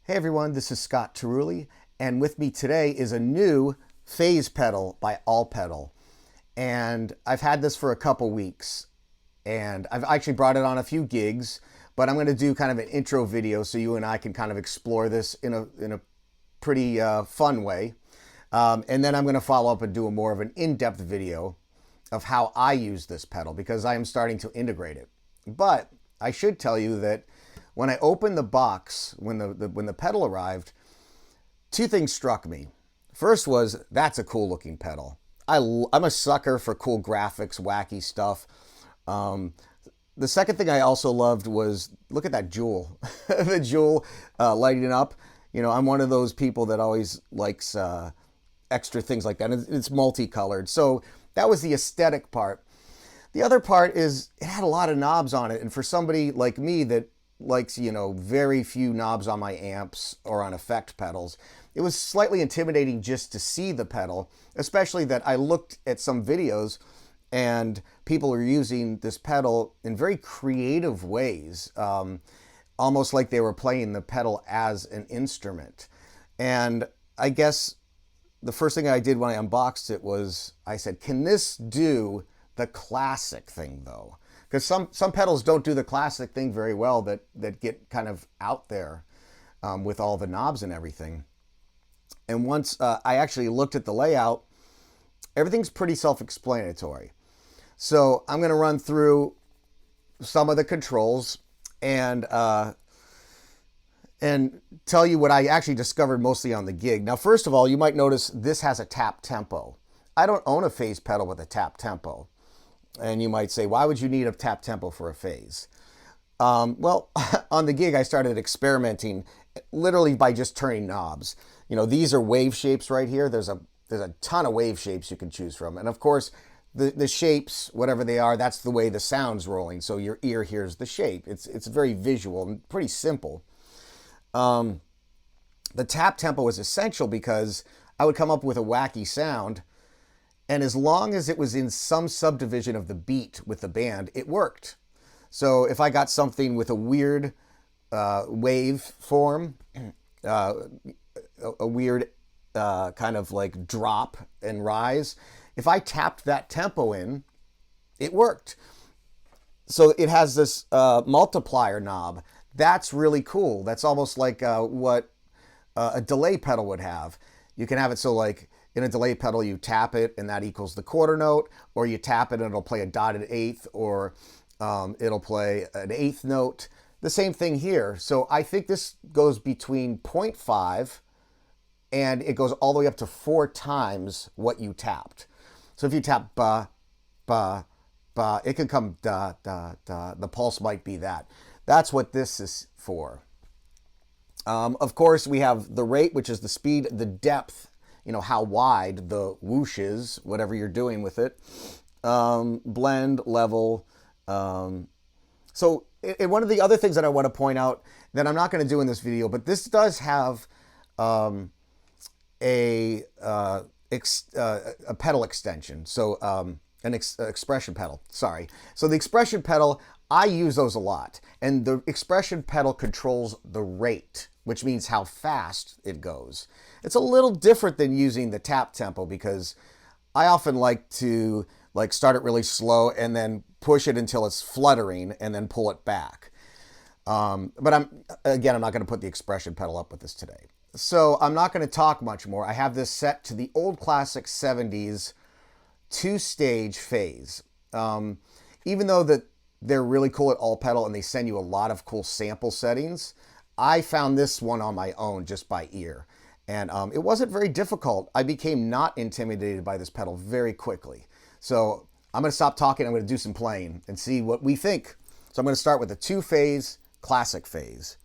Hey everyone, this is Scott Tarulli, and with me today is a new phase pedal by All Pedal. And I've had this for a couple weeks, and I've actually brought it on a few gigs, but I'm going to do kind of an intro video so you and I can kind of explore this in a pretty fun way. And then I'm going to follow up and do a more of an in-depth video of how I use this pedal because I am starting to integrate it. But I should tell you that when I opened the box, when the pedal arrived, two things struck me. First was, that's a cool looking pedal. I'm a sucker for cool graphics, wacky stuff. The second thing I also loved was, look at that jewel. The jewel lighting up. You know, I'm one of those people that always likes extra things like that. It's multicolored. So that was the aesthetic part. The other part is it had a lot of knobs on it. And for somebody like me that likes, you know, very few knobs on my amps or on effect pedals, it was slightly intimidating just to see the pedal, especially that I looked at some videos and people are using this pedal in very creative ways, almost like they were playing the pedal as an instrument. And I guess the first thing I did when I unboxed it was I said, can this do the classic thing though? Because some pedals don't do the classic thing very well that get kind of out there with all the knobs and everything. And once I actually looked at the layout, everything's pretty self-explanatory. So I'm going to run through some of the controls and tell you what I actually discovered mostly on the gig. Now, first of all, you might notice this has a tap tempo. I don't own a phase pedal with a tap tempo. And you might say, why would you need a tap tempo for a phase? Well, on the gig, I started experimenting literally by just turning knobs. You know, these are wave shapes right here. There's a ton of wave shapes you can choose from. And of course, the shapes, whatever they are, that's the way the sound's rolling. So your ear hears the shape. It's very visual and pretty simple. The tap tempo is essential because I would come up with a wacky sound, and as long as it was in some subdivision of the beat with the band, it worked. So if I got something with a weird wave form, a weird kind of like drop and rise, if I tapped that tempo in, it worked. So it has this multiplier knob. That's really cool. That's almost like what a delay pedal would have. You can have it so like, in a delay pedal, you tap it and that equals the quarter note, or you tap it and it'll play a dotted eighth, or it'll play an eighth note. The same thing here. So I think this goes between 0.5 and it goes all the way up to 4 times what you tapped. So if you tap ba, ba, ba, it can come da, da, da. The pulse might be that. That's what this is for. Of course, we have the rate, which is the speed, the depth, you know, how wide the whoosh is, whatever you're doing with it. Blend, level. So one of the other things that I want to point out that I'm not going to do in this video, but this does have a pedal extension. So an expression pedal, sorry. So the expression pedal, I use those a lot. And the expression pedal controls the rate, which means how fast it goes. It's a little different than using the tap tempo because I often like to start it really slow and then push it until it's fluttering and then pull it back. But I'm not going to put the expression pedal up with this today. So I'm not going to talk much more. I have this set to the old classic 70s 2-stage phase. Even though that they're really cool at All Pedal and they send you a lot of cool sample settings, I found this one on my own just by ear. And it wasn't very difficult. I became not intimidated by this pedal very quickly. So I'm going to stop talking. I'm going to do some playing and see what we think. So I'm going to start with a 2-phase classic phase.